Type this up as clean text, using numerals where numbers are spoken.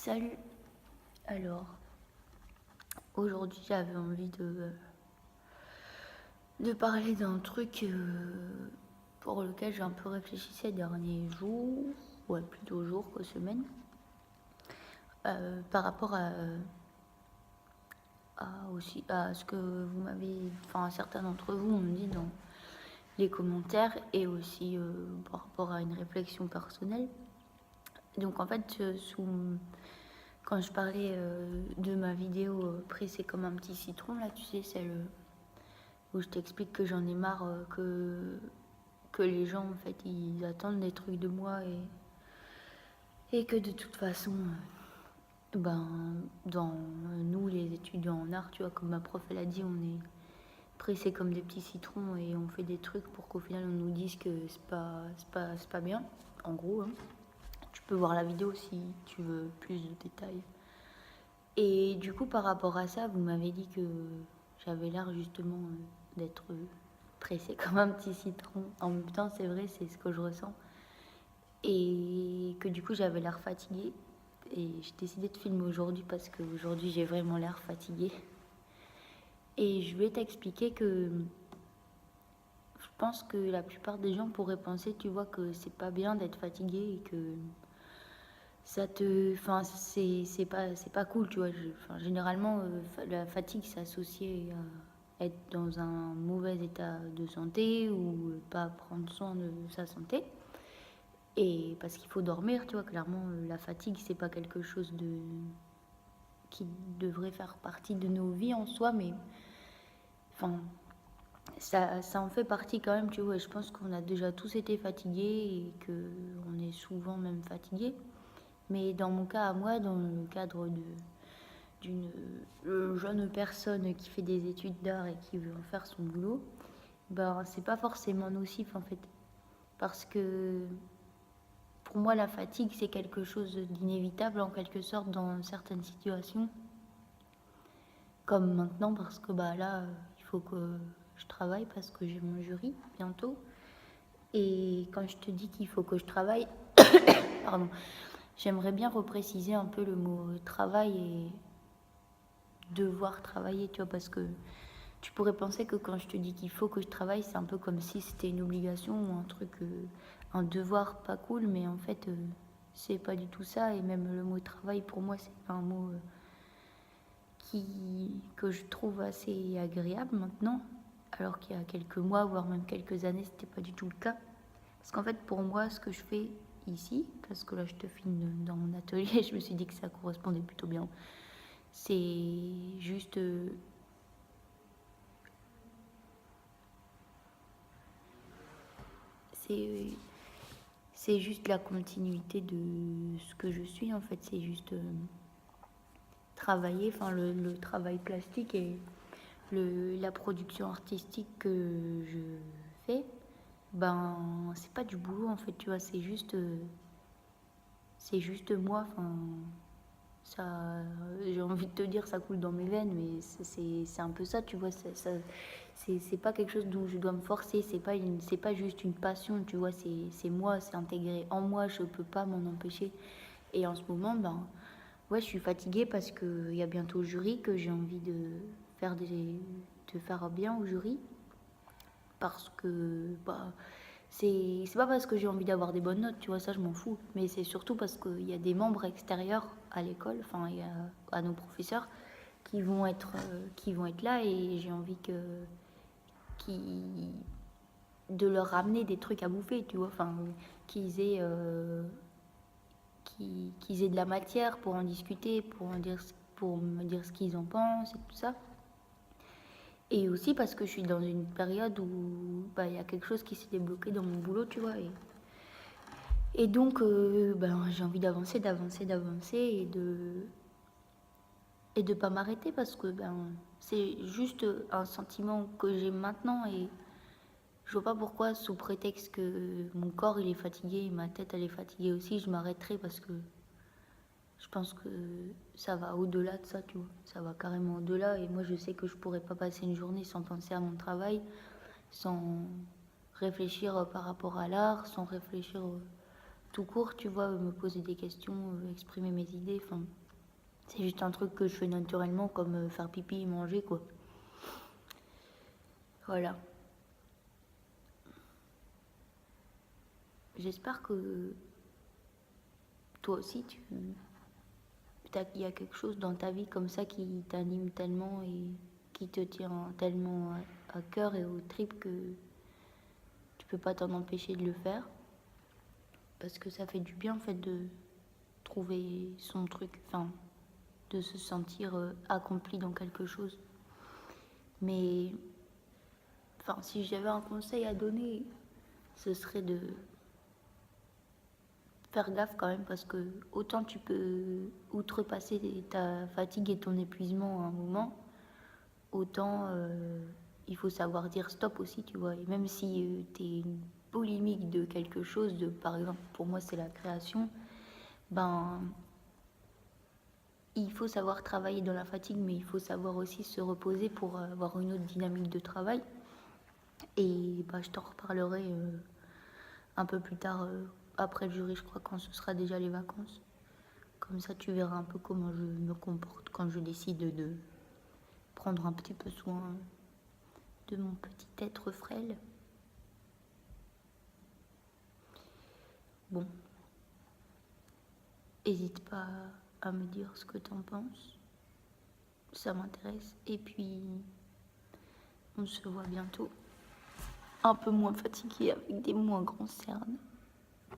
Salut. Alors, aujourd'hui j'avais envie de parler d'un truc pour lequel j'ai un peu réfléchi ces derniers jours, ouais plutôt jours que semaines, par rapport aussi à ce que vous m'avez, enfin certains d'entre vous m'ont dit dans les commentaires et aussi par rapport à une réflexion personnelle. Donc en fait, quand je parlais de ma vidéo pressée comme un petit citron, là tu sais, celle où je t'explique que j'en ai marre que les gens en fait ils attendent des trucs de moi et que de toute façon ben dans nous les étudiants en art, tu vois, comme ma prof elle a dit, on est pressés comme des petits citrons et on fait des trucs pour qu'au final on nous dise que c'est pas bien, en gros hein. Tu peux voir la vidéo si tu veux plus de détails. Et du coup par rapport à ça, vous m'avez dit que j'avais l'air justement d'être pressée comme un petit citron. En même temps, c'est vrai, c'est ce que je ressens. Et que du coup, j'avais l'air fatiguée. Et j'ai décidé de filmer aujourd'hui parce qu'aujourd'hui, j'ai vraiment l'air fatiguée. Et je vais t'expliquer que je pense que la plupart des gens pourraient penser, tu vois, que c'est pas bien d'être fatigué et que ça te... Enfin, c'est pas cool, tu vois. Enfin, généralement, la fatigue s'associe à être dans un mauvais état de santé ou pas prendre soin de sa santé. Et parce qu'il faut dormir, tu vois, clairement, la fatigue, c'est pas quelque chose qui devrait faire partie de nos vies en soi, mais enfin, ça en fait partie quand même, tu vois. Je pense qu'on a déjà tous été fatigués et qu'on est souvent même fatigués. Mais dans mon cas à moi, dans le cadre d'une jeune personne qui fait des études d'art et qui veut en faire son boulot, ben c'est pas forcément nocif en fait. Parce que pour moi, la fatigue, c'est quelque chose d'inévitable en quelque sorte dans certaines situations. Comme maintenant, parce que bah là, il faut que je travaille parce que j'ai mon jury bientôt. Et quand je te dis qu'il faut que je travaille, pardon, j'aimerais bien repréciser un peu le mot travail et devoir travailler, tu vois, parce que tu pourrais penser que quand je te dis qu'il faut que je travaille, c'est un peu comme si c'était une obligation ou un truc, un devoir pas cool, mais en fait, c'est pas du tout ça. Et même le mot travail, pour moi, c'est un mot que je trouve assez agréable maintenant, alors qu'il y a quelques mois, voire même quelques années, c'était pas du tout le cas. Parce qu'en fait, pour moi, ce que je fais ici, parce que là, je te filme dans mon atelier, je me suis dit que ça correspondait plutôt bien. C'est juste c'est juste la continuité de ce que je suis en fait. C'est juste travailler, enfin le travail plastique et la production artistique que je fais, ben c'est pas du boulot en fait, tu vois, c'est juste moi, enfin ça, j'ai envie de te dire ça coule dans mes veines, mais c'est un peu ça, tu vois, c'est pas quelque chose dont je dois me forcer, c'est pas juste une passion, tu vois, c'est moi, c'est intégré en moi, je peux pas m'en empêcher. Et en ce moment, ben ouais, je suis fatiguée parce qu'il y a bientôt le jury, que j'ai envie de faire bien au jury. Parce que bah, c'est pas parce que j'ai envie d'avoir des bonnes notes, tu vois, ça je m'en fous. Mais c'est surtout parce qu'il y a des membres extérieurs à l'école, enfin il y a, à nos professeurs, qui vont être là et j'ai envie qui, de leur ramener des trucs à bouffer, tu vois, enfin qu'ils aient, qu'ils aient de la matière pour en discuter, pour me dire ce qu'ils en pensent et tout ça. Et aussi parce que je suis dans une période où bah, y a quelque chose qui s'est débloqué dans mon boulot, tu vois. Et donc, ben, j'ai envie d'avancer et de pas m'arrêter parce que ben, c'est juste un sentiment que j'ai maintenant et je vois pas pourquoi, sous prétexte que mon corps il est fatigué et ma tête elle est fatiguée aussi, je m'arrêterai parce que je pense que ça va au-delà de ça, tu vois. Ça va carrément au-delà et moi je sais que je pourrais pas passer une journée sans penser à mon travail, sans réfléchir par rapport à l'art, sans réfléchir tout court, tu vois, me poser des questions, exprimer mes idées, enfin, c'est juste un truc que je fais naturellement, comme faire pipi et manger, quoi. Voilà. J'espère que toi aussi, il y a quelque chose dans ta vie comme ça qui t'anime tellement et qui te tient tellement à cœur et aux tripes que tu peux pas t'en empêcher de le faire. Parce que ça fait du bien, en fait, de trouver son truc, enfin, de se sentir accompli dans quelque chose. Mais, enfin, si j'avais un conseil à donner, ce serait de faire gaffe quand même, parce que autant tu peux outrepasser ta fatigue et ton épuisement à un moment, autant il faut savoir dire stop aussi, tu vois. Et même si tu es une polémique de quelque chose, par exemple, pour moi c'est la création, ben il faut savoir travailler dans la fatigue, mais il faut savoir aussi se reposer pour avoir une autre dynamique de travail. Et bah, je t'en reparlerai un peu plus tard, après le jury, je crois, quand ce sera déjà les vacances. Comme ça, tu verras un peu comment je me comporte quand je décide de prendre un petit peu soin de mon petit être frêle. Bon, n'hésite pas à me dire ce que t'en penses. Ça m'intéresse. Et puis, on se voit bientôt. Un peu moins fatiguée avec des moins grands cernes.